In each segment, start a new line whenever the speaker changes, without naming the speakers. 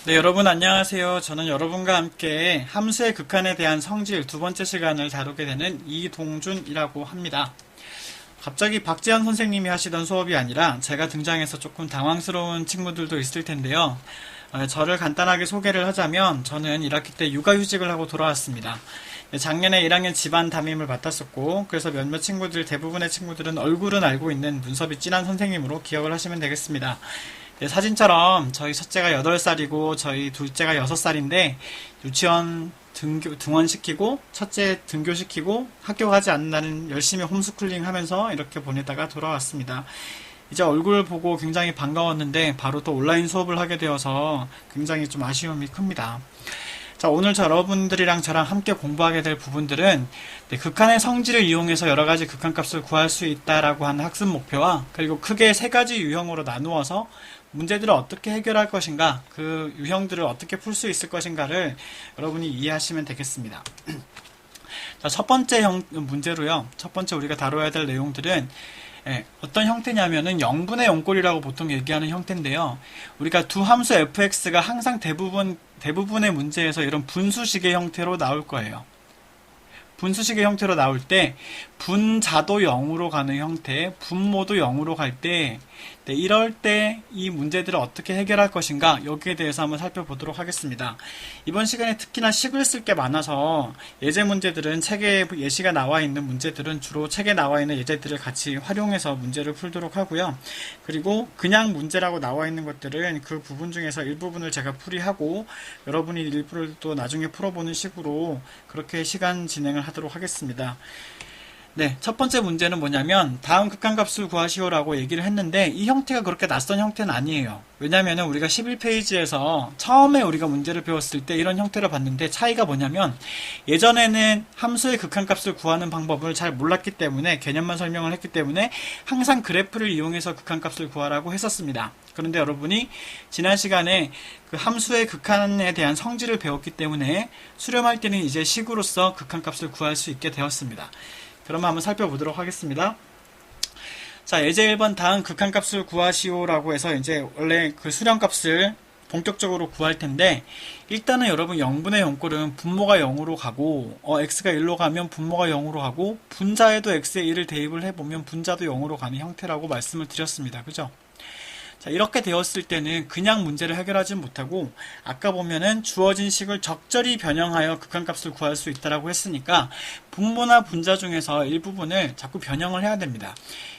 네, 여러분 안녕하세요. 저는 여러분과 함께 함수의 극한에 대한 성질 두 번째 시간을 다루게 되는 이동준이라고 합니다. 갑자기 박지현 선생님이 하시던 수업이 아니라 제가 등장해서 조금 당황스러운 친구들도 있을 텐데요. 저를 간단하게 소개를 하자면 저는 1학기 때 육아휴직을 하고 돌아왔습니다. 작년에 1학년 집안 담임을 맡았었고, 그래서 몇몇 친구들, 대부분의 친구들은 얼굴은 알고 있는 눈썹이 진한 선생님으로 기억을 하시면 되겠습니다. 네, 사진처럼 저희 첫째가 8살이고 저희 둘째가 6살인데 유치원 등원시키고 첫째 등교시키고 학교 가지 않는 날은 열심히 홈스쿨링 하면서 이렇게 보내다가 돌아왔습니다. 이제 얼굴 보고 굉장히 반가웠는데 바로 또 온라인 수업을 하게 되어서 굉장히 좀 아쉬움이 큽니다. 자, 오늘 여러분들이랑 저랑 함께 공부하게 될 부분들은 극한의 성질을 이용해서 여러 가지 극한값을 구할 수 있다라고 하는 학습 목표와 그리고 크게 세 가지 유형으로 나누어서 문제들을 어떻게 해결할 것인가, 그 유형들을 어떻게 풀 수 있을 것인가를 여러분이 이해하시면 되겠습니다. 자, 첫 번째 문제로요. 첫 번째 우리가 다뤄야 될 내용들은 어떤 형태냐면은 0분의 0꼴이라고 보통 얘기하는 형태인데요. 우리가 두 함수 fx가 항상 대부분의 문제에서 이런 분수식의 형태로 나올 거예요. 분수식의 형태로 나올 때 분자도 0으로 가는 형태, 분모도 0으로 갈 때, 이럴 때 이 문제들을 어떻게 해결할 것인가, 여기에 대해서 한번 살펴보도록 하겠습니다. 이번 시간에 특히나 식을 쓸 게 많아서 예제 문제들은 책에 예시가 나와 있는 문제들은 주로 책에 나와 있는 예제들을 같이 활용해서 문제를 풀도록 하고요. 그리고 그냥 문제라고 나와 있는 것들은 그 부분 중에서 일부분을 제가 풀이하고 여러분이 일부를 또 나중에 풀어보는 식으로 그렇게 시간 진행을 하도록 하겠습니다. 네, 첫 번째 문제는 뭐냐면 다음 극한값을 구하시오라고 얘기를 했는데 이 형태가 그렇게 낯선 형태는 아니에요. 왜냐하면 우리가 11페이지에서 처음에 우리가 문제를 배웠을 때 이런 형태를 봤는데 차이가 뭐냐면 예전에는 함수의 극한값을 구하는 방법을 잘 몰랐기 때문에 개념만 설명을 했기 때문에 항상 그래프를 이용해서 극한값을 구하라고 했었습니다. 그런데 여러분이 지난 시간에 그 함수의 극한에 대한 성질을 배웠기 때문에 수렴할 때는 이제 식으로서 극한값을 구할 수 있게 되었습니다. 그러면 한번 살펴보도록 하겠습니다. 자, 예제 1번 다음 극한값을 구하시오라고 해서 이제 원래 그 수렴값을 본격적으로 구할 텐데 일단은 여러분 0분의 0꼴은 분모가 0으로 가고 x가 1로 가면 분모가 0으로 가고 분자에도 x에 1을 대입을 해보면 분자도 0으로 가는 형태라고 말씀을 드렸습니다. 그죠? 자, 이렇게 되었을 때는 그냥 문제를 해결하지 못하고 아까 보면은 주어진 식을 적절히 변형하여 극한값을 구할 수 있다라고 했으니까 분모나 분자 중에서 일부분을 자꾸 변형을 해야 됩니다.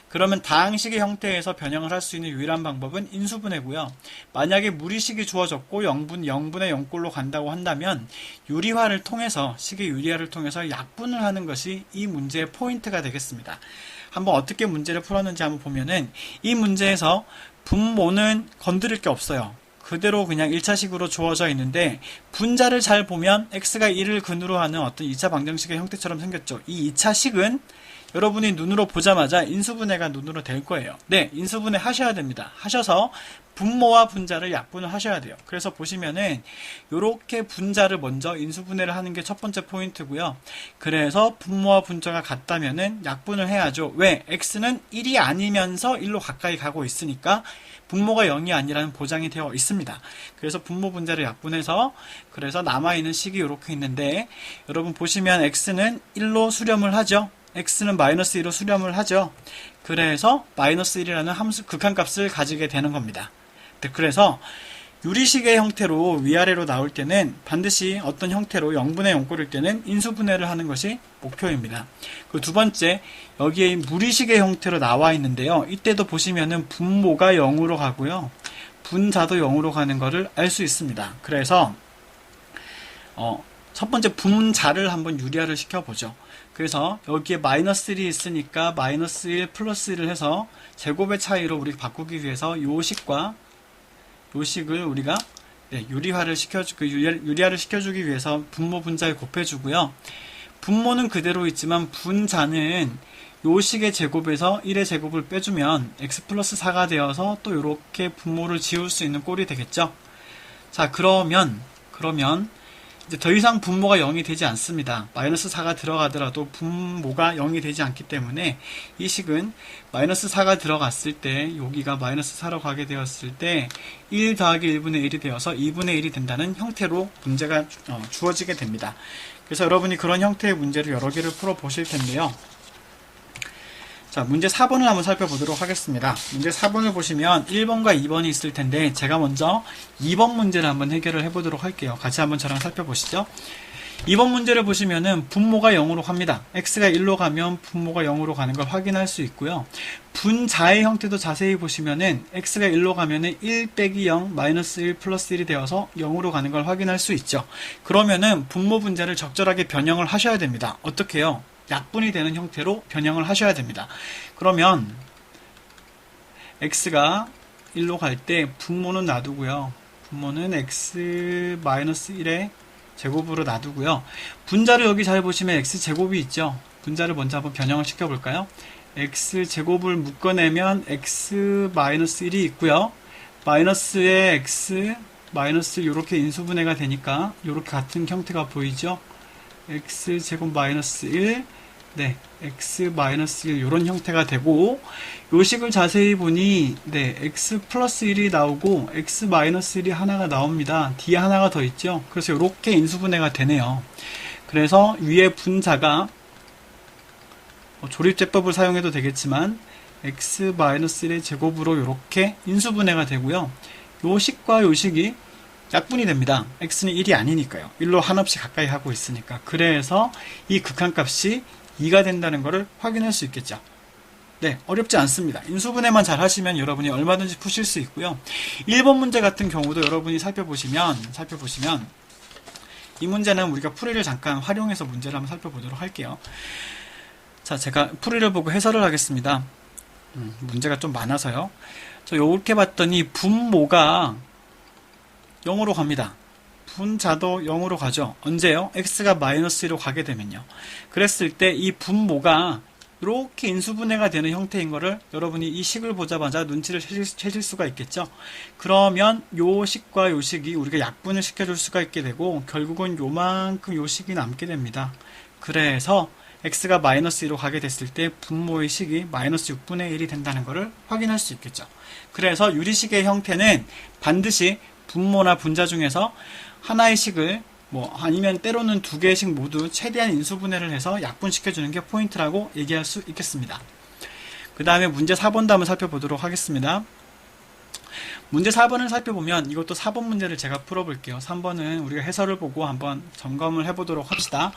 그러면 다항식의 형태에서 변형을 할 수 있는 유일한 방법은 인수분해고요. 만약에 무리식이 주어졌고 0분의 0꼴로 간다고 한다면 유리화를 통해서 식의 유리화를 통해서 약분을 하는 것이 이 문제의 포인트가 되겠습니다. 한번 어떻게 문제를 풀었는지 한번 보면은 이 문제에서 분모는 건드릴 게 없어요. 그대로 그냥 1차식으로 주어져 있는데 분자를 잘 보면 x가 1을 근으로 하는 어떤 2차 방정식의 형태처럼 생겼죠. 이 2차식은 여러분이 눈으로 보자마자 인수분해가 눈으로 될 거예요. 네, 인수분해 하셔야 됩니다. 하셔서 분모와 분자를 약분을 하셔야 돼요. 그래서 보시면은 요렇게 분자를 먼저 인수분해를 하는 게 첫 번째 포인트고요. 그래서 분모와 분자가 같다면은 약분을 해야죠. 왜? x는 1이 아니면서 1로 가까이 가고 있으니까 분모가 0이 아니라는 보장이 되어 있습니다. 그래서 분모 분자를 약분해서 그래서 남아있는 식이 이렇게 있는데 여러분 보시면 x는 1로 수렴을 하죠. x는 마이너스 1로 수렴을 하죠. 그래서 마이너스 1이라는 함수 극한값을 가지게 되는 겁니다. 그래서 유리식의 형태로 위아래로 나올 때는 반드시 어떤 형태로 0분의 0꼴일 때는 인수분해를 하는 것이 목표입니다. 그 두 번째, 여기에 무리식의 형태로 나와 있는데요. 이때도 보시면은 분모가 0으로 가고요. 분자도 0으로 가는 것을 알 수 있습니다. 그래서 첫 번째 분자를 한번 유리화를 시켜보죠. 그래서 여기에 마이너스 1이 있으니까 마이너스 1 플러스 1을 해서 제곱의 차이로 우리 바꾸기 위해서 요 식과 요 식을 우리가 유리화를 시켜주기 위해서 분모 분자에 곱해주고요. 분모는 그대로 있지만 분자는 요 식의 제곱에서 1의 제곱을 빼주면 x 플러스 4가 되어서 또 이렇게 분모를 지울 수 있는 꼴이 되겠죠. 자, 그러면 이제 더 이상 분모가 0이 되지 않습니다. 마이너스 4가 들어가더라도 분모가 0이 되지 않기 때문에 이 식은 마이너스 4가 들어갔을 때 여기가 마이너스 4로 가게 되었을 때 1 더하기 1분의 1이 되어서 2분의 1이 된다는 형태로 문제가 주어지게 됩니다. 그래서 여러분이 그런 형태의 문제를 여러 개를 풀어보실 텐데요. 자, 문제 4번을 한번 살펴보도록 하겠습니다. 문제 4번을 보시면 1번과 2번이 있을 텐데 제가 먼저 2번 문제를 한번 해결을 해보도록 할게요. 같이 한번 저랑 살펴보시죠. 2번 문제를 보시면은 분모가 0으로 갑니다. x가 1로 가면 분모가 0으로 가는 걸 확인할 수 있고요. 분자의 형태도 자세히 보시면은 x가 1로 가면은 1 빼기 0 마이너스 1 플러스 1이 되어서 0으로 가는 걸 확인할 수 있죠. 그러면은 분모 분자를 적절하게 변형을 하셔야 됩니다. 어떻게 해요? 약분이 되는 형태로 변형을 하셔야 됩니다. 그러면 x가 1로 갈 때 분모는 놔두고요. 분모는 x-1의 제곱으로 놔두고요. 분자를 여기 잘 보시면 x제곱이 있죠. 분자를 먼저 한번 변형을 시켜볼까요? x제곱을 묶어내면 x-1이 있고요. 마이너스에 x, 마이너스 이렇게 인수분해가 되니까 이렇게 같은 형태가 보이죠. x제곱 마이너스 1, 네, x-1 이런 형태가 되고 요 식을 자세히 보니 네, x 플러스 1이 나오고 x-1이 하나가 나옵니다. 뒤에 하나가 더 있죠. 그래서 이렇게 인수분해가 되네요. 그래서 위에 분자가 조립제법을 사용해도 되겠지만 x-1의 제곱으로 이렇게 인수분해가 되고요. 요 식과 요 식이 약분이 됩니다. x는 1이 아니니까요. 1로 한없이 가까이 하고 있으니까. 그래서 이 극한값이 2가 된다는 것을 확인할 수 있겠죠. 네, 어렵지 않습니다. 인수분해만 잘 하시면 여러분이 얼마든지 푸실 수 있고요. 1번 문제 같은 경우도 여러분이 살펴보시면 이 문제는 우리가 풀이를 잠깐 활용해서 문제를 한번 살펴보도록 할게요. 자, 제가 풀이를 보고 해설을 하겠습니다. 문제가 좀 많아서요. 저 이렇게 봤더니 분모가 0으로 갑니다. 분자도 0으로 가죠. 언제요? x가 마이너스 1로 가게 되면요. 그랬을 때 이 분모가 이렇게 인수분해가 되는 형태인 거를 여러분이 이 식을 보자마자 눈치를 채실 수가 있겠죠. 그러면 요 식과 요 식이 우리가 약분을 시켜줄 수가 있게 되고 결국은 요만큼 요 식이 남게 됩니다. 그래서 x가 마이너스 1로 가게 됐을 때 분모의 식이 마이너스 6분의 1이 된다는 것을 확인할 수 있겠죠. 그래서 유리식의 형태는 반드시 분모나 분자 중에서 하나의 식을 아니면 때로는 두 개의 식 모두 최대한 인수분해를 해서 약분시켜주는 게 포인트라고 얘기할 수 있겠습니다. 그 다음에 문제 4번도 한번 살펴보도록 하겠습니다. 문제 4번을 살펴보면 이것도 4번 문제를 제가 풀어볼게요. 3번은 우리가 해설을 보고 한번 점검을 해보도록 합시다.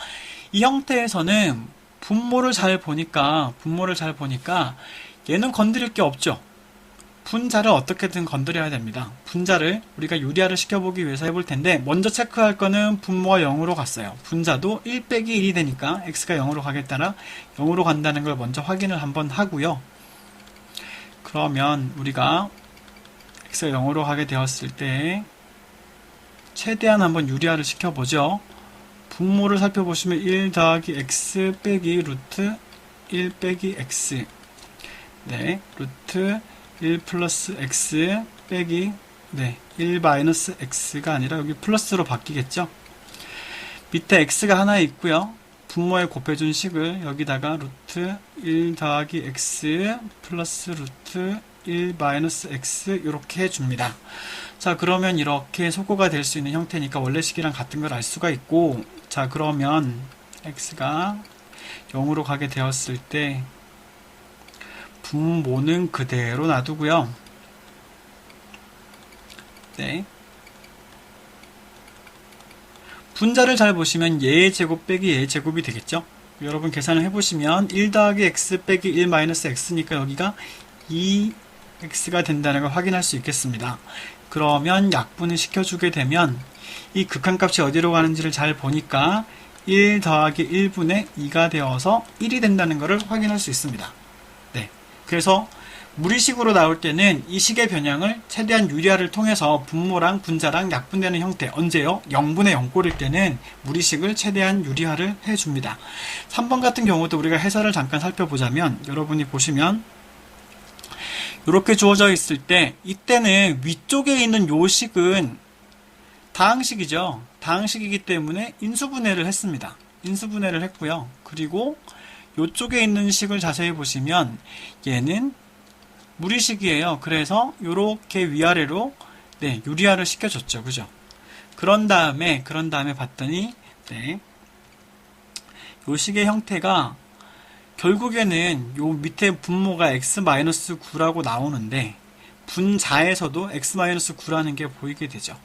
이 형태에서는 분모를 잘 보니까 얘는 건드릴 게 없죠. 분자를 어떻게든 건드려야 됩니다. 분자를 우리가 유리화를 시켜보기 위해서 해볼 텐데 먼저 체크할 거는 분모가 0으로 갔어요. 분자도 1 빼기 1이 되니까 x가 0으로 가겠다라 0으로 간다는 걸 먼저 확인을 한번 하고요. 그러면 우리가 x가 0으로 가게 되었을 때 최대한 한번 유리화를 시켜보죠. 분모를 살펴보시면 1 더하기 x 빼기 루트 1 빼기 x 네, 루트 1 플러스 x 빼기 1 마이너스 x가 아니라 여기 플러스로 바뀌겠죠. 밑에 x가 하나 있고요. 분모에 곱해준 식을 여기다가 루트 1 더하기 x 플러스 루트 1 마이너스 x 이렇게 해줍니다. 자, 그러면 이렇게 소거가 될 수 있는 형태니까 원래식이랑 같은 걸 알 수가 있고, 자, 그러면 x가 0으로 가게 되었을 때 분모는 그대로 놔두고요. 네. 분자를 잘 보시면 얘의 제곱 빼기 얘의 제곱이 되겠죠? 여러분 계산을 해보시면 1 더하기 x 빼기 1 마이너스 x니까 여기가 2x가 된다는 걸 확인할 수 있겠습니다. 그러면 약분을 시켜주게 되면 이 극한값이 어디로 가는지를 잘 보니까 1 더하기 1분의 2가 되어서 1이 된다는 것을 확인할 수 있습니다. 네. 그래서 무리식으로 나올 때는 이 식의 변형을 최대한 유리화를 통해서 분모랑 분자랑 약분되는 형태, 언제요? 0분의 0꼴일 때는 무리식을 최대한 유리화를 해줍니다. 3번 같은 경우도 우리가 해설을 잠깐 살펴보자면 여러분이 보시면 이렇게 주어져 있을 때 이때는 위쪽에 있는 요 식은 다항식이죠. 다항식이기 때문에 인수분해를 했습니다. 인수분해를 했고요. 그리고 이쪽에 있는 식을 자세히 보시면 얘는 무리식이에요. 그래서 이렇게 위아래로 유리화를 시켜줬죠. 그죠? 그런 다음에 봤더니 요 식의 형태가 결국에는 요 밑에 분모가 x-9라고 나오는데 분자에서도 x-9라는 게 보이게 되죠.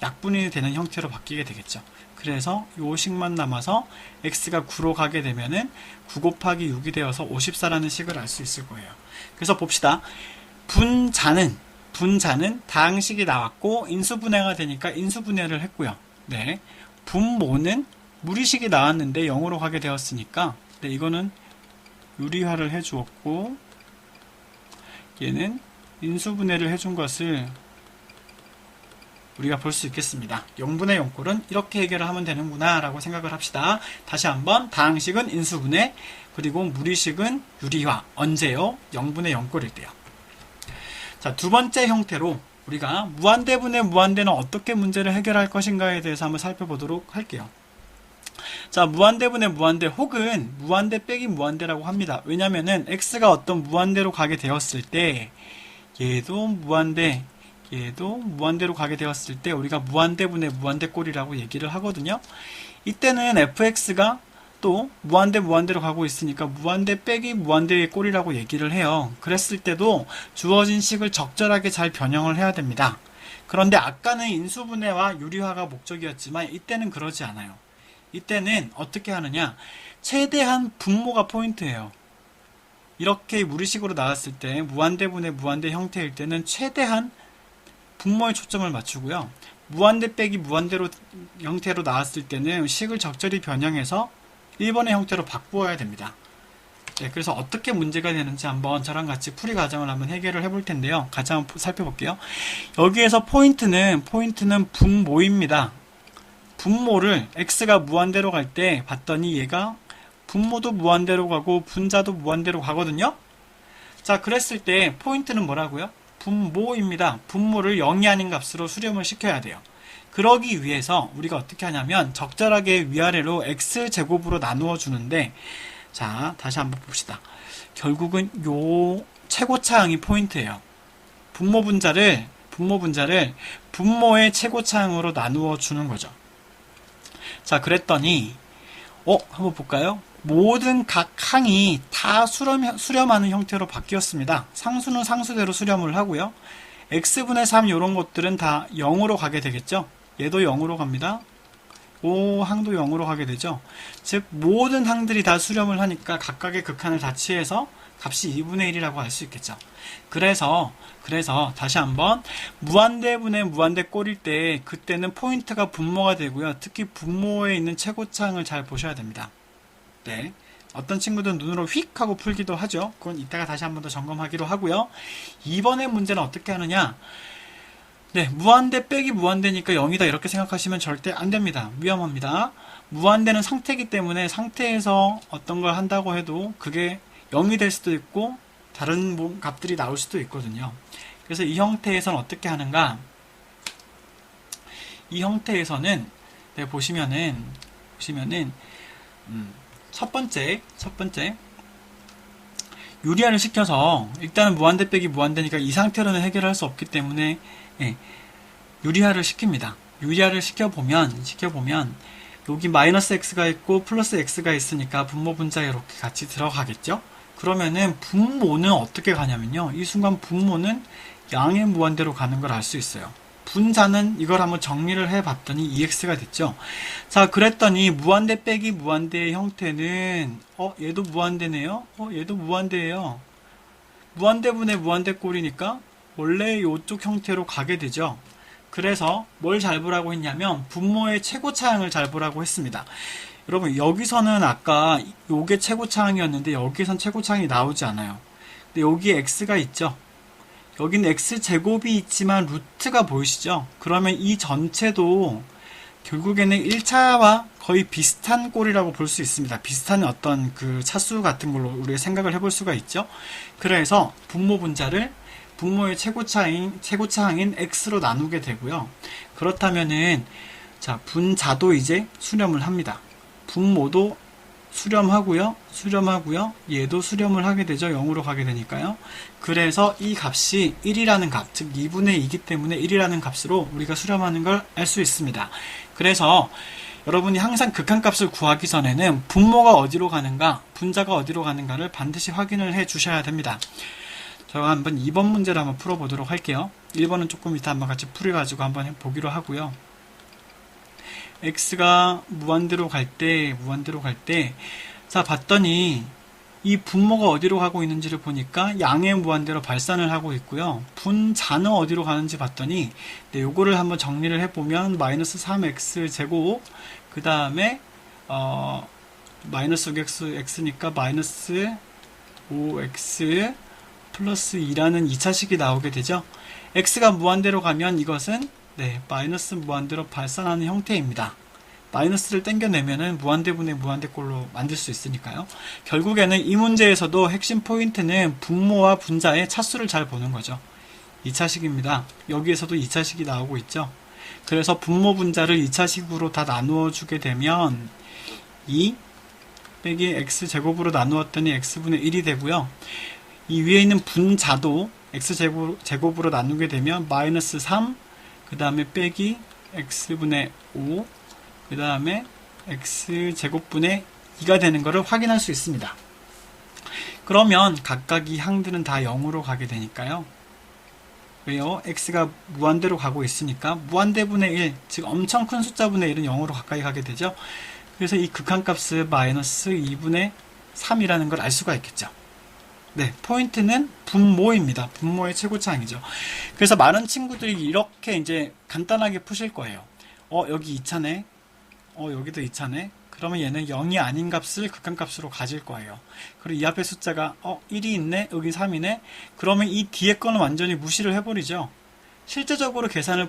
약분이 되는 형태로 바뀌게 되겠죠. 그래서 요 식만 남아서 x가 9로 가게 되면은 9 곱하기 6이 되어서 54라는 식을 알 수 있을 거예요. 그래서 봅시다. 분자는 다항식이 나왔고 인수분해가 되니까 인수분해를 했고요. 분모는 무리식이 나왔는데 0으로 가게 되었으니까 이거는 유리화를 해주었고 얘는 인수분해를 해준 것을 우리가 볼 수 있겠습니다. 0분의 0꼴은 이렇게 해결을 하면 되는구나 라고 생각을 합시다. 다시 한번 다항식은 인수분해, 그리고 무리식은 유리화. 언제요? 0분의 0꼴일 때요. 자, 두 번째 형태로 우리가 무한대분의 무한대는 어떻게 문제를 해결할 것인가에 대해서 한번 살펴보도록 할게요. 자, 무한대분의 무한대 혹은 무한대 빼기 무한대라고 합니다. 왜냐면은 x가 어떤 무한대로 가게 되었을 때 얘도 무한대로 가게 되었을 때 우리가 무한대분의 무한대꼴이라고 얘기를 하거든요. 이때는 fx가 또 무한대로 가고 있으니까 무한대 빼기 무한대의 꼴이라고 얘기를 해요. 그랬을 때도 주어진 식을 적절하게 잘 변형을 해야 됩니다. 그런데 아까는 인수분해와 유리화가 목적이었지만 이때는 그러지 않아요. 이때는 어떻게 하느냐, 최대한 분모가 포인트예요. 이렇게 무리식으로 나왔을 때 무한대분의 무한대 형태일 때는 최대한 분모에 초점을 맞추고요. 무한대 빼기 무한대로 형태로 나왔을 때는 식을 적절히 변형해서 1번의 형태로 바꾸어야 됩니다. 그래서 어떻게 문제가 되는지 한번 저랑 같이 풀이 과정을 한번 해결을 해볼 텐데요. 같이 한번 살펴볼게요. 여기에서 포인트는 분모입니다. 분모를 x가 무한대로 갈 때 봤더니 얘가 분모도 무한대로 가고 분자도 무한대로 가거든요. 자, 그랬을 때 포인트는 뭐라고요? 분모입니다. 분모를 0이 아닌 값으로 수렴을 시켜야 돼요. 그러기 위해서 우리가 어떻게 하냐면 적절하게 위아래로 x제곱으로 나누어 주는데, 자, 다시 한번 봅시다. 결국은 요 최고차항이 포인트예요. 분모 분자를 분모의 최고차항으로 나누어 주는 거죠. 자, 그랬더니 한번 볼까요? 모든 각 항이 다 수렴하는 형태로 바뀌었습니다. 상수는 상수대로 수렴을 하고요. x분의 3 이런 것들은 다 0으로 가게 되겠죠. 얘도 0으로 갑니다. 오 항도 0으로 가게 되죠. 즉 모든 항들이 다 수렴을 하니까 각각의 극한을 다 취해서 값이 2분의 1이라고 할 수 있겠죠. 그래서 다시 한번 무한대분의 무한대꼴일 때 그때는 포인트가 분모가 되고요. 특히 분모에 있는 최고차항을 잘 보셔야 됩니다. 어떤 친구들은 눈으로 휙 하고 풀기도 하죠. 그건 이따가 다시 한번 더 점검하기로 하고요. 이번의 문제는 어떻게 하느냐, 무한대 빼기 무한대니까 0이다 이렇게 생각하시면 절대 안됩니다. 위험합니다. 무한대는 상태이기 때문에 상태에서 어떤 걸 한다고 해도 그게 0이 될 수도 있고 다른 값들이 나올 수도 있거든요. 그래서 이 형태에서는 어떻게 하는가, 이 형태에서는 보시면은 첫 번째 유리화를 시켜서 일단은 무한대 빼기 무한대니까 이 상태로는 해결할 수 없기 때문에 유리화를 시킵니다. 유리화를 시켜보면 여기 마이너스 x가 있고 플러스 x가 있으니까 분모 분자에 이렇게 같이 들어가겠죠. 그러면은 분모는 어떻게 가냐면요, 이 순간 분모는 양의 무한대로 가는 걸 알 수 있어요. 분자는 이걸 한번 정리를 해봤더니 2x가 됐죠. 자, 그랬더니 무한대 빼기 무한대의 형태는 얘도 무한대네요. 얘도 무한대예요. 무한대분의 무한대꼴이니까 원래 이쪽 형태로 가게 되죠. 그래서 뭘 잘 보라고 했냐면 분모의 최고차항을 잘 보라고 했습니다. 여러분, 여기서는 아까 요게 최고차항이었는데 여기선 최고차항이 나오지 않아요. 근데 여기에 x가 있죠. 여기는 x제곱이 있지만 루트가 보이시죠? 그러면 이 전체도 결국에는 1차와 거의 비슷한 꼴이라고 볼 수 있습니다. 비슷한 어떤 그 차수 같은 걸로 우리가 생각을 해볼 수가 있죠. 그래서 분모 분자를 분모의 최고차항인 x로 나누게 되고요. 그렇다면은 자, 분자도 이제 수렴을 합니다. 분모도 수렴하고요. 얘도 수렴을 하게 되죠. 0으로 가게 되니까요. 그래서 이 값이 1이라는 값, 즉 2분의 2이기 때문에 1이라는 값으로 우리가 수렴하는 걸 알 수 있습니다. 그래서 여러분이 항상 극한값을 구하기 전에는 분모가 어디로 가는가, 분자가 어디로 가는가를 반드시 확인을 해 주셔야 됩니다. 제가 한번 2번 문제를 한번 풀어보도록 할게요. 1번은 조금 이따 한번 같이 풀어가지고 한번 보기로 하고요. x가 무한대로 갈 때, 자, 봤더니 이 분모가 어디로 가고 있는지를 보니까 양의 무한대로 발산을 하고 있고요. 분자는 어디로 가는지 봤더니, 네, 요거를 한번 정리를 해보면, 마이너스 3x 제곱, 그 다음에, 마이너스 6x니까 마이너스 5x 플러스 2라는 2차식이 나오게 되죠. x가 무한대로 가면 이것은 네, 마이너스 무한대로 발산하는 형태입니다. 마이너스를 땡겨내면은 무한대분의 무한대꼴로 만들 수 있으니까요. 결국에는 이 문제에서도 핵심 포인트는 분모와 분자의 차수를 잘 보는 거죠. 2차식입니다. 여기에서도 2차식이 나오고 있죠. 그래서 분모 분자를 2차식으로 다 나누어 주게 되면 2 빼기 x제곱으로 나누었더니 x분의 1이 되고요. 이 위에 있는 분자도 x제곱으로 나누게 되면 마이너스 3, 그 다음에 빼기 x분의 5, 그 다음에 x제곱분의 2가 되는 것을 확인할 수 있습니다. 그러면 각각 이 항들은 다 0으로 가게 되니까요. 왜요? x가 무한대로 가고 있으니까 무한대분의 1, 즉 엄청 큰 숫자분의 1은 0으로 가까이 가게 되죠. 그래서 이 극한값을 마이너스 2분의 3이라는 걸 알 수가 있겠죠. 네, 포인트는 분모입니다. 분모의 최고차항이죠. 그래서 많은 친구들이 이렇게 이제 간단하게 푸실 거예요. 여기 2차네. 여기도 2차네. 그러면 얘는 0이 아닌 값을 극한값으로 가질 거예요. 그리고 이 앞에 숫자가 1이 있네. 여기 3이네. 그러면 이 뒤에 거는 완전히 무시를 해버리죠. 실제적으로 계산을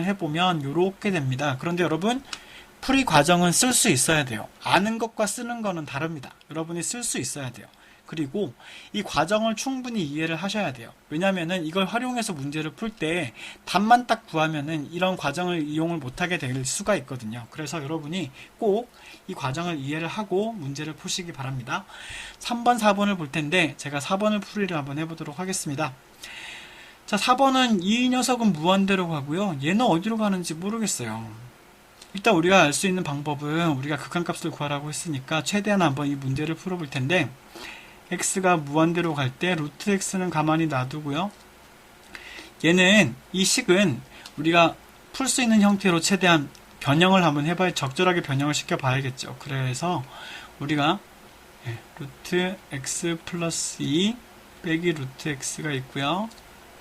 해보면 이렇게 됩니다. 그런데 여러분, 풀이 과정은 쓸 수 있어야 돼요. 아는 것과 쓰는 거는 다릅니다. 여러분이 쓸 수 있어야 돼요. 그리고 이 과정을 충분히 이해를 하셔야 돼요. 왜냐면은 이걸 활용해서 문제를 풀 때 답만 딱 구하면은 이런 과정을 이용을 못하게 될 수가 있거든요. 그래서 여러분이 꼭 이 과정을 이해를 하고 문제를 푸시기 바랍니다. 3번, 4번을 볼 텐데 제가 4번을 풀이를 한번 해보도록 하겠습니다. 자, 4번은 이 녀석은 무한대로 가고요. 얘는 어디로 가는지 모르겠어요. 일단 우리가 알 수 있는 방법은 우리가 극한값을 구하라고 했으니까 최대한 한번 이 문제를 풀어볼 텐데 x가 무한대로 갈 때 루트 x는 가만히 놔두고요. 얘는 이 식은 우리가 풀 수 있는 형태로 최대한 변형을 한번 해봐야 적절하게 변형을 시켜봐야겠죠. 그래서 우리가 루트 x 플러스 2 빼기 루트 x가 있고요.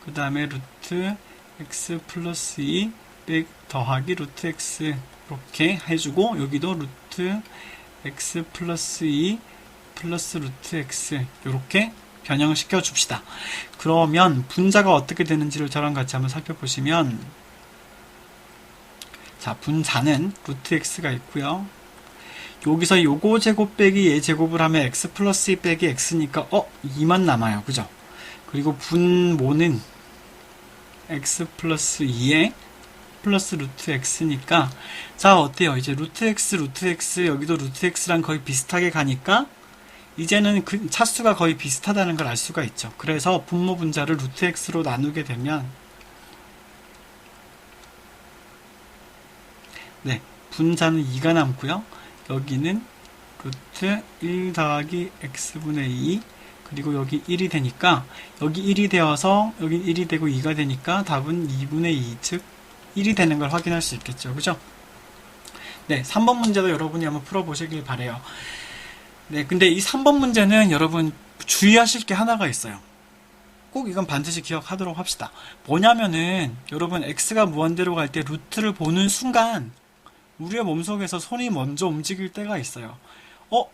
그 다음에 루트 x 플러스 2 더하기 루트 x 이렇게 해주고 여기도 루트 x 플러스 2 플러스 루트 x 이렇게 변형을 시켜 줍시다. 그러면 분자가 어떻게 되는지를 저랑 같이 한번 살펴보시면 자, 분자는 루트 x가 있고요. 여기서 요거 제곱 빼기 얘 제곱을 하면 x 플러스 2 빼기 x니까 2만 남아요. 그죠? 그리고 분모는 x 플러스 2에 플러스 루트 x니까 자, 어때요? 이제 루트 x 여기도 루트 x랑 거의 비슷하게 가니까 이제는 그 차수가 거의 비슷하다는 걸 알 수가 있죠. 그래서 분모 분자를 루트 x로 나누게 되면 네, 분자는 2가 남고요. 여기는 루트 1 더하기 x분의 2 그리고 여기 1이 되니까 여기 1이 되어서 여기 1이 되고 2가 되니까 답은 2분의 2 즉 1이 되는 걸 확인할 수 있겠죠. 그죠? 네, 3번 문제도 여러분이 한번 풀어보시길 바래요. 네, 근데 이 3번 문제는 여러분 주의하실 게 하나가 있어요. 꼭 이건 반드시 기억하도록 합시다. 뭐냐면은 여러분 x가 무한대로 갈 때 루트를 보는 순간 우리의 몸속에서 손이 먼저 움직일 때가 있어요.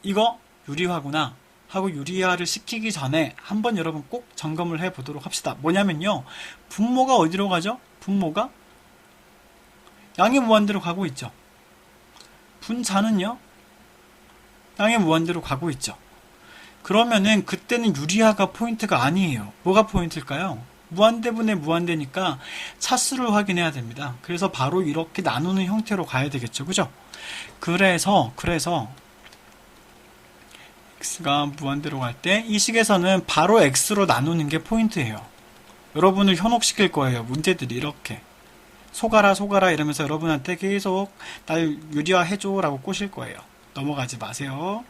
이거 유리화구나 하고 유리화를 시키기 전에 한번 여러분 꼭 점검을 해보도록 합시다. 뭐냐면요, 분모가 어디로 가죠? 분모가 양의 무한대로 가고 있죠. 분자는요 양의 무한대로 가고 있죠. 그러면은 그때는 유리화가 포인트가 아니에요. 뭐가 포인트일까요? 무한대분의 무한대니까 차수를 확인해야 됩니다. 그래서 바로 이렇게 나누는 형태로 가야 되겠죠. 그죠? 그래서 x가 무한대로 갈 때 이 식에서는 바로 x로 나누는 게 포인트예요. 여러분을 현혹시킬 거예요. 문제들이 이렇게. 속아라 이러면서 여러분한테 계속 날 유리화해줘 라고 꼬실 거예요. 넘어가지 마세요.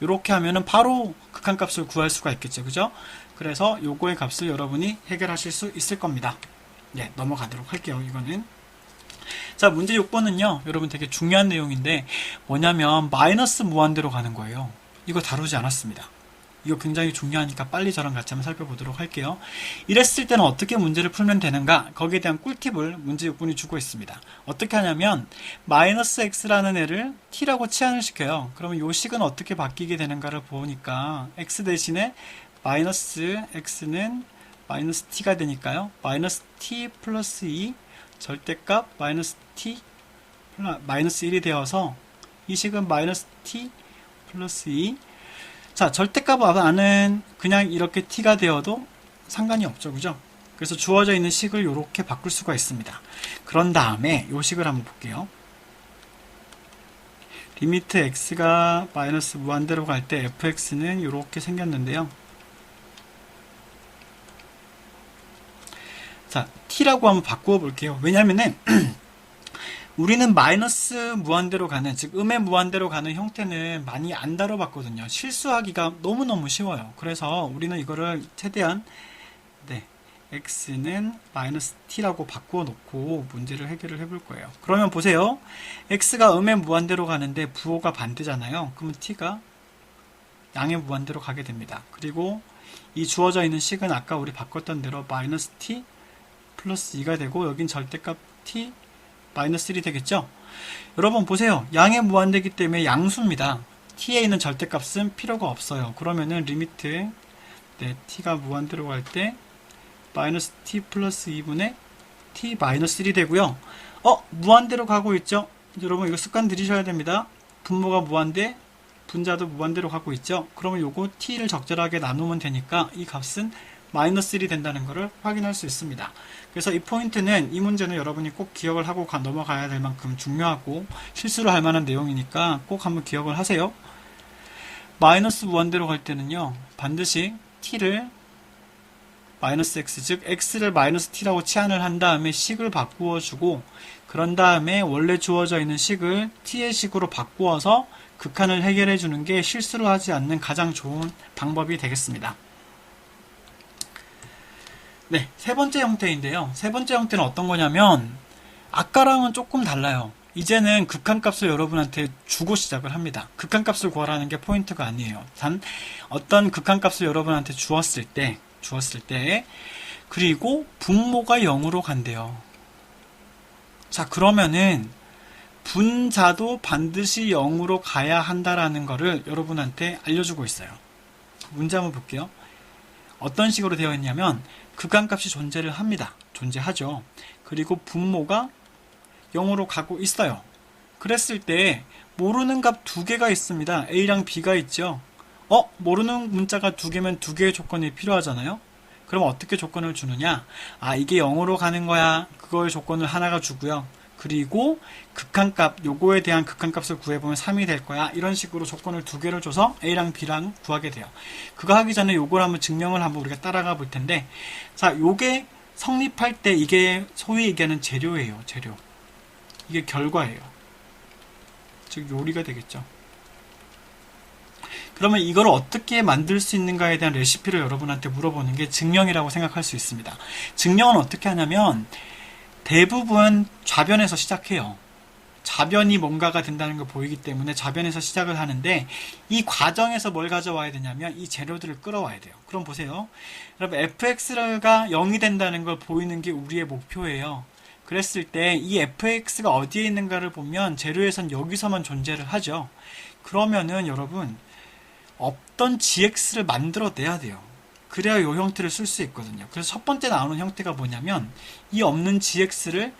이렇게 하면은 바로 극한값을 구할 수가 있겠죠. 그죠? 그래서 요거의 값을 여러분이 해결하실 수 있을 겁니다. 네, 넘어가도록 할게요. 이거는. 자, 문제 6번은요. 여러분 되게 중요한 내용인데 뭐냐면 마이너스 무한대로 가는 거예요. 이거 다루지 않았습니다. 이거 굉장히 중요하니까 빨리 저랑 같이 한번 살펴보도록 할게요. 이랬을 때는 어떻게 문제를 풀면 되는가? 거기에 대한 꿀팁을 문제 6번이 주고 있습니다. 어떻게 하냐면 마이너스 x라는 애를 t라고 치환을 시켜요. 그러면 요 식은 어떻게 바뀌게 되는가를 보니까 x 대신에 마이너스 x는 마이너스 t가 되니까요. 마이너스 t 플러스 2 절대값 마이너스 t 마이너스 1이 되어서 이 식은 마이너스 t 플러스 2. 자, 절대값 안은 그냥 이렇게 t가 되어도 상관이 없죠. 그죠? 그래서 주어져 있는 식을 이렇게 바꿀 수가 있습니다. 그런 다음에 이 식을 한번 볼게요. 리미트 x가 마이너스 무한대로 갈 때 fx는 이렇게 생겼는데요. 자, t라고 한번 바꾸어 볼게요. 왜냐면은 우리는 마이너스 무한대로 가는, 즉 음의 무한대로 가는 형태는 많이 안 다뤄봤거든요. 실수하기가 너무너무 쉬워요. 그래서 우리는 이거를 최대한 x는 마이너스 t라고 바꾸어 놓고 문제를 해결을 해볼 거예요. 그러면 보세요. x가 음의 무한대로 가는데 부호가 반대잖아요. 그러면 t가 양의 무한대로 가게 됩니다. 그리고 이 주어져 있는 식은 아까 우리 바꿨던 대로 마이너스 t 플러스 2가 되고 여긴 절대값 t 마이너스 1이 되겠죠? 여러분 보세요. 양의 무한대이기 때문에 양수입니다. t에 있는 절대값은 필요가 없어요. 그러면은 리미트 t가 무한대로 갈 때 마이너스 t 플러스 2분의 t 마이너스 1이 되고요. 무한대로 가고 있죠? 여러분 이거 습관 들이셔야 됩니다. 분모가 무한대, 분자도 무한대로 가고 있죠? 그러면 요거 t를 적절하게 나누면 되니까 이 값은 마이너스 1이 된다는 것을 확인할 수 있습니다. 그래서 이 포인트는, 이 문제는 여러분이 꼭 기억을 하고 넘어가야 될 만큼 중요하고 실수를 할 만한 내용이니까 꼭 한번 기억을 하세요. 마이너스 무한대로 갈 때는요, 반드시 t를 마이너스 x, 즉 x를 마이너스 t라고 치환을 한 다음에 식을 바꾸어 주고, 그런 다음에 원래 주어져 있는 식을 t의 식으로 바꾸어서 극한을 해결해 주는 게 실수를 하지 않는 가장 좋은 방법이 되겠습니다. 네, 세 번째 형태인데요. 세 번째 형태는 어떤 거냐면 아까랑은 조금 달라요. 이제는 극한값을 여러분한테 주고 시작을 합니다. 극한값을 구하라는 게 포인트가 아니에요. 단 어떤 극한값을 여러분한테 주었을 때 그리고 분모가 0으로 간대요. 자, 그러면은 분자도 반드시 0으로 가야 한다라는 거를 여러분한테 알려주고 있어요. 문제 한번 볼게요. 어떤 식으로 되어 있냐면 극한값이 존재를 합니다. 존재하죠. 그리고 분모가 0으로 가고 있어요. 그랬을 때 모르는 값 두 개가 있습니다. A랑 B가 있죠. 모르는 문자가 두 개면 두 개의 조건이 필요하잖아요. 그럼 어떻게 조건을 주느냐? 이게 0으로 가는 거야. 그거의 조건을 하나가 주고요. 그리고 극한값, 요거에 대한 극한값을 구해보면 3이 될 거야. 이런 식으로 조건을 두 개를 줘서 A랑 B랑 구하게 돼요. 그거 하기 전에 요걸 한번 증명을 한번 우리가 따라가 볼 텐데, 자, 요게 성립할 때 이게 소위 얘기하는 재료예요. 재료. 이게 결과예요. 즉 요리가 되겠죠. 그러면 이걸 어떻게 만들 수 있는가에 대한 레시피를 여러분한테 물어보는 게 증명이라고 생각할 수 있습니다. 증명은 어떻게 하냐면 대부분 좌변에서 시작해요. 좌변이 뭔가가 된다는 걸 보이기 때문에 좌변에서 시작을 하는데, 이 과정에서 뭘 가져와야 되냐면 이 재료들을 끌어와야 돼요. 그럼 보세요. 여러분 fx가 0이 된다는 걸 보이는 게 우리의 목표예요. 그랬을 때 이 fx가 어디에 있는가를 보면 재료에선 여기서만 존재를 하죠. 그러면은 여러분 없던 gx를 만들어내야 돼요. 그래야 이 형태를 쓸 수 있거든요. 그래서 첫 번째 나오는 형태가 뭐냐면 이 없는 gx를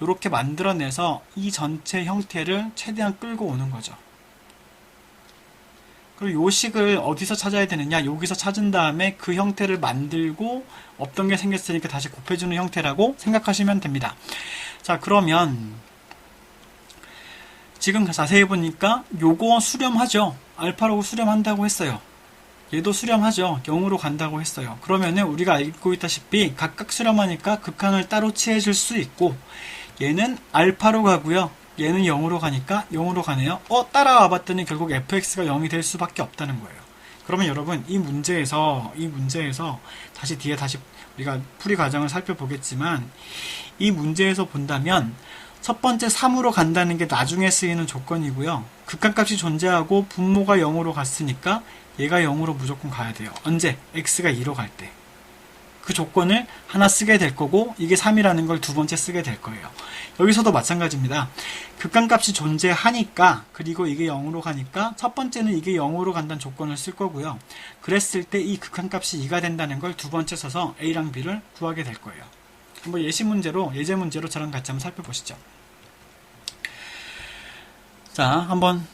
이렇게 만들어내서 이 전체 형태를 최대한 끌고 오는 거죠. 그리고 요 식을 어디서 찾아야 되느냐? 여기서 찾은 다음에 그 형태를 만들고 없던 게 생겼으니까 다시 곱해주는 형태라고 생각하시면 됩니다. 자, 그러면 지금 자세히 보니까 요거 수렴하죠. 알파로그 수렴한다고 했어요. 얘도 수렴하죠. 0으로 간다고 했어요. 그러면은 우리가 알고 있다시피 각각 수렴하니까 극한을 따로 취해줄 수 있고, 얘는 알파로 가고요. 얘는 0으로 가니까 0으로 가네요. 따라와 봤더니 결국 fx가 0이 될 수밖에 없다는 거예요. 그러면 여러분 이 문제에서 다시 뒤에 우리가 풀이 과정을 살펴보겠지만, 이 문제에서 본다면 첫 번째 3으로 간다는 게 나중에 쓰이는 조건이고요. 극한값이 존재하고 분모가 0으로 갔으니까 얘가 0으로 무조건 가야 돼요. 언제? x가 2로 갈 때. 그 조건을 하나 쓰게 될 거고, 이게 3이라는 걸 두 번째 쓰게 될 거예요. 여기서도 마찬가지입니다. 극한값이 존재하니까, 그리고 이게 0으로 가니까 첫 번째는 이게 0으로 간다는 조건을 쓸 거고요. 그랬을 때 이 극한값이 2가 된다는 걸 두 번째 써서 a랑 b를 구하게 될 거예요. 한번 예제 문제로 저랑 같이 한번 살펴보시죠. 자, 한번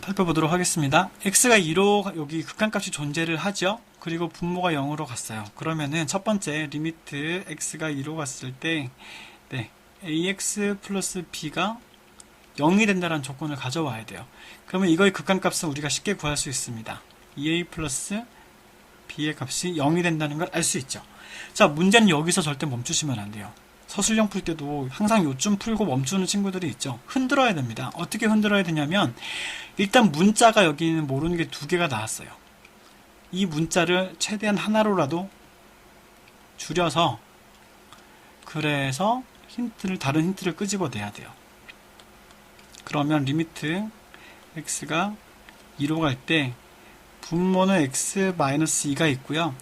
살펴보도록 하겠습니다. x가 2로 여기 극한값이 존재를 하죠. 그리고 분모가 0으로 갔어요. 그러면은 첫 번째 리미트 x가 2로 갔을 때 ax 플러스 b가 0이 된다는 조건을 가져와야 돼요. 그러면 이거의 극한값은 우리가 쉽게 구할 수 있습니다. 2a 플러스 b의 값이 0이 된다는 걸 알 수 있죠. 자, 문제는 여기서 절대 멈추시면 안 돼요. 서술형 풀 때도 항상 요쯤 풀고 멈추는 친구들이 있죠. 흔들어야 됩니다. 어떻게 흔들어야 되냐면, 일단 문자가 여기는 모르는 게 두 개가 나왔어요. 이 문자를 최대한 하나로라도 줄여서, 그래서 다른 힌트를 끄집어내야 돼요. 그러면 리미트 x가 2로 갈 때 분모는 x-2가 있고요.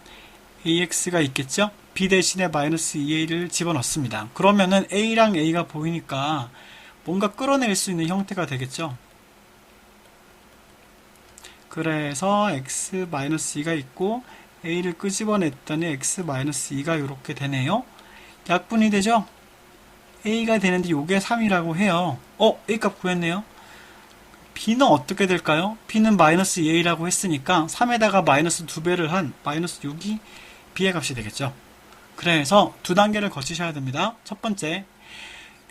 ax가 있겠죠? b 대신에 마이너스 2a를 집어넣습니다. 그러면은 a랑 a가 보이니까 뭔가 끌어낼 수 있는 형태가 되겠죠? 그래서 x-2가 있고 a를 끄집어냈더니 x-2가 이렇게 되네요. 약분이 되죠? a가 되는데 요게 3이라고 해요. a 값 구했네요. b는 어떻게 될까요? b는 마이너스 2a라고 했으니까 3에다가 마이너스 2배를 한 마이너스 6이 b의 값이 되겠죠. 그래서 두 단계를 거치셔야 됩니다. 첫 번째,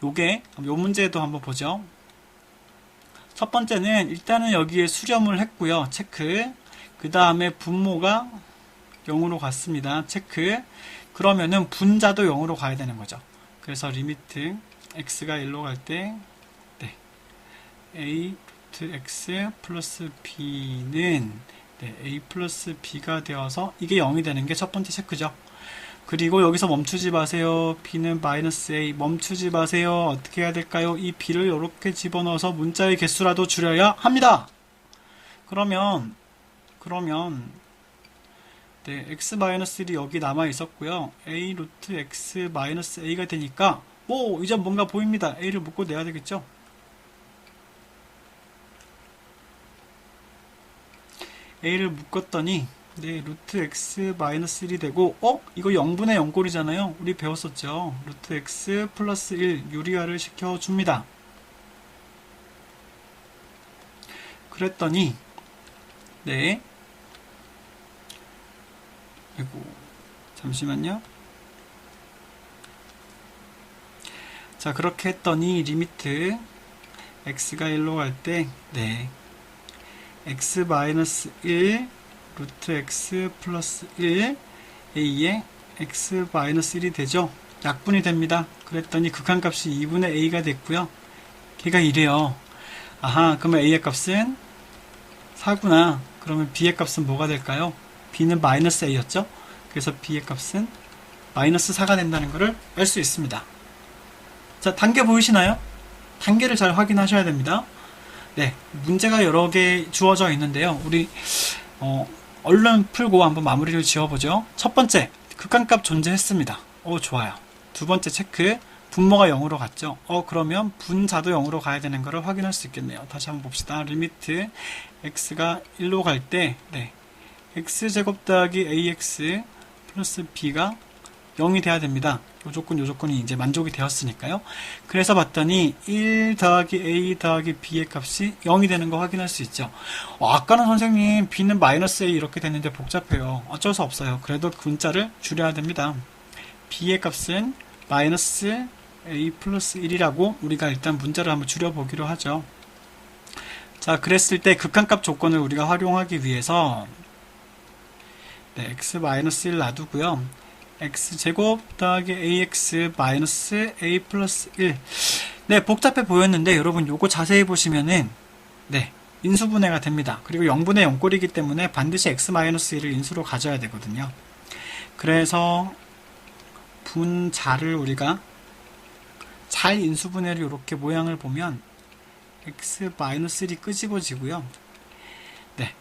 요 문제도 한번 보죠. 첫 번째는 일단은 여기에 수렴을 했고요. 체크. 그 다음에 분모가 0으로 갔습니다. 체크. 그러면은 분자도 0으로 가야 되는 거죠. 그래서 리미트 x가 1로 갈 때 a 루트 x 플러스 b는 a 플러스 b가 되어서 이게 0이 되는 게 첫 번째 체크죠. 그리고 여기서 멈추지 마세요. b는 마이너스 a. 멈추지 마세요. 어떻게 해야 될까요? 이 b를 이렇게 집어넣어서 문자의 개수라도 줄여야 합니다. 그러면 x-1이 여기 남아 있었고요. a 루트 x 마이너스 a가 되니까 이제 뭔가 보입니다. a를 묶고 내야 되겠죠? a를 묶었더니 루트 x 마이너스 1이 되고 이거 0분의 0꼴이잖아요. 우리 배웠었죠. 루트 x 플러스 1 유리화를 시켜줍니다. 그랬더니 잠시만요. 자, 그렇게 했더니 리미트 x가 1로 갈 때 x 마이너스 1 루트 x 플러스 1 a에 x 마이너스 1이 되죠. 약분이 됩니다. 그랬더니 극한값이 2분의 a가 됐고요. 걔가 이래요. 아하, 그러면 a의 값은 4구나. 그러면 b의 값은 뭐가 될까요? b는 마이너스 a였죠. 그래서 b의 값은 마이너스 4가 된다는 것을 알 수 있습니다. 자, 단계 보이시나요? 단계를 잘 확인하셔야 됩니다. 문제가 여러 개 주어져 있는데요. 우리 얼른 풀고 한번 마무리를 지어보죠. 첫 번째, 극한값 존재했습니다. 좋아요. 두 번째 체크, 분모가 0으로 갔죠. 그러면 분자도 0으로 가야 되는 것을 확인할 수 있겠네요. 다시 한번 봅시다. 리미트 x가 1로 갈 때 x제곱 더하기 ax 플러스 b가 0이 돼야 됩니다. 요 조건이 이제 만족이 되었으니까요. 그래서 봤더니 1 더하기 a 더하기 b의 값이 0이 되는 거 확인할 수 있죠. 아까는 선생님 b는 마이너스 a 이렇게 됐는데 복잡해요. 어쩔 수 없어요. 그래도 문자를 줄여야 됩니다. b의 값은 마이너스 a 플러스 1이라고 우리가 일단 문자를 한번 줄여보기로 하죠. 자, 그랬을 때 극한값 조건을 우리가 활용하기 위해서 x-1 놔두고요. x제곱 더하기 ax 마이너스 a 플러스 1. 네, 복잡해 보였는데 여러분 요거 자세히 보시면은 인수분해가 됩니다. 그리고 0분의 0꼴이기 때문에 반드시 x-1을 인수로 가져야 되거든요. 그래서 분자를 우리가 잘 인수분해를 이렇게 모양을 보면 x-1이 끄집어지고요.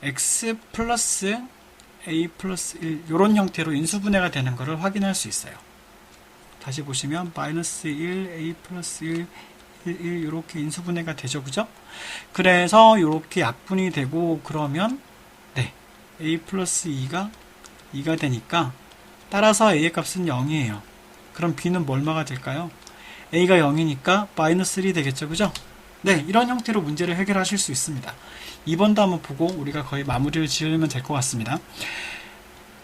x 플러스 a 플러스 1 이런 형태로 인수분해가 되는 것을 확인할 수 있어요. 다시 보시면 마이너스 1, a 플러스 1, 1 이렇게 인수분해가 되죠. 그죠? 그래서 이렇게 약분이 되고 그러면 a 플러스 2가 되니까 따라서 a의 값은 0이에요. 그럼 b는 얼마가 될까요? a가 0이니까 마이너스 1이 되겠죠. 그죠? 이런 형태로 문제를 해결하실 수 있습니다. 2번도 한번 보고 우리가 거의 마무리를 지으면 될 것 같습니다.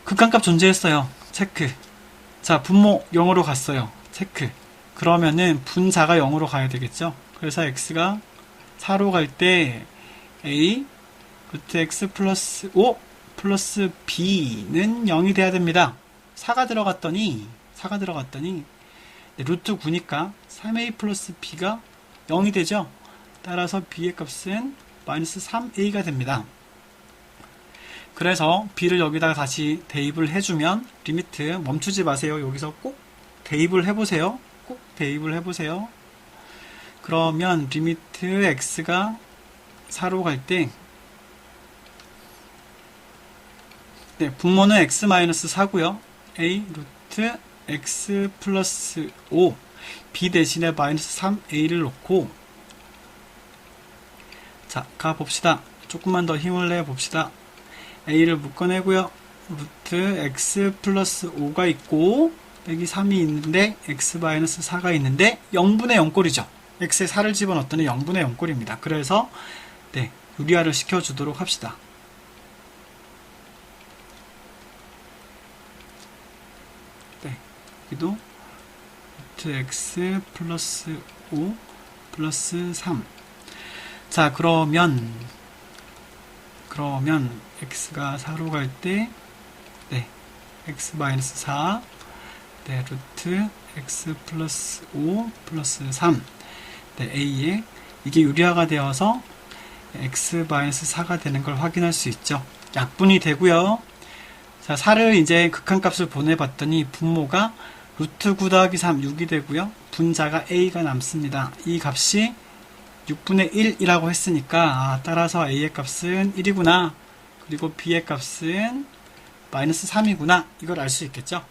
극한값 존재했어요. 체크. 자, 분모 0으로 갔어요. 체크. 그러면은 분자가 0으로 가야 되겠죠. 그래서 x가 4로 갈 때 a 루트 x 플러스 5 플러스 b는 0이 돼야 됩니다. 4가 들어갔더니 루트 9니까 3a 플러스 b가 0이 되죠. 따라서 b의 값은 마이너스 3a가 됩니다. 그래서 b를 여기다가 다시 대입을 해주면 리미트 멈추지 마세요. 여기서 꼭 대입을 해보세요. 그러면 리미트 x가 4로 갈 때 분모는 x-4고요. a 루트 x 플러스 5 b 대신에 마이너스 3a를 놓고 자, 가봅시다. 조금만 더 힘을 내봅시다. a를 묶어내고요. 루트 x 플러스 5가 있고 여기 3이 있는데 x 마이너스 4가 있는데 0분의 0꼴이죠. x에 4를 집어넣었더니 0분의 0꼴입니다. 그래서 유리화를 시켜주도록 합시다. 여기도 루트 x 플러스 5 플러스 3. 자, 그러면 x가 4로 갈 때 x 마이너스 4 루트 x 플러스 5 플러스 3 a에 이게 유리화가 되어서 x 마이너스 4가 되는 걸 확인할 수 있죠. 약분이 되고요. 자, 4를 이제 극한값을 보내봤더니 분모가 루트 9 더하기 3 6이 되고요. 분자가 a가 남습니다. 이 값이 6분의 1이라고 했으니까 따라서 a의 값은 1이구나. 그리고 b의 값은 마이너스 3이구나. 이걸 알 수 있겠죠.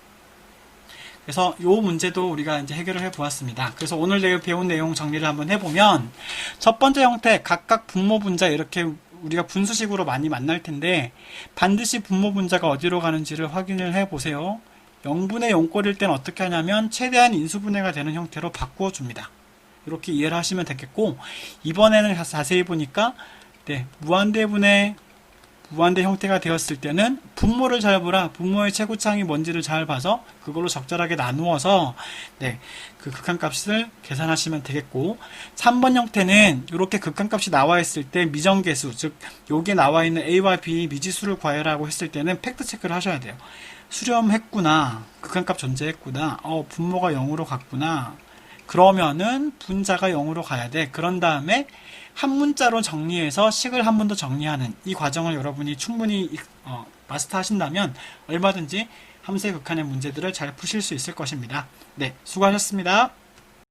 그래서 이 문제도 우리가 이제 해결을 해 보았습니다. 그래서 오늘 배운 내용 정리를 한번 해보면 첫 번째 형태 각각 분모 분자 이렇게 우리가 분수식으로 많이 만날 텐데 반드시 분모 분자가 어디로 가는지를 확인을 해 보세요. 0분의 0꼴일 땐 어떻게 하냐면 최대한 인수분해가 되는 형태로 바꾸어 줍니다. 이렇게 이해를 하시면 되겠고 이번에는 자세히 보니까 무한대 형태가 되었을 때는 분모를 잘 보라. 분모의 최고차항이 뭔지를 잘 봐서 그걸로 적절하게 나누어서 그 극한값을 계산하시면 되겠고 3번 형태는 이렇게 극한값이 나와 있을 때 미정계수 즉 여기에 나와 있는 a와 b 미지수를 구하라고 했을 때는 팩트 체크를 하셔야 돼요. 수렴했구나. 극한값 존재했구나. 분모가 0으로 갔구나. 그러면은 분자가 0으로 가야 돼. 그런 다음에 한 문자로 정리해서 식을 한 번 더 정리하는 이 과정을 여러분이 충분히 마스터 하신다면 얼마든지 함수의 극한의 문제들을 잘 푸실 수 있을 것입니다. 수고하셨습니다.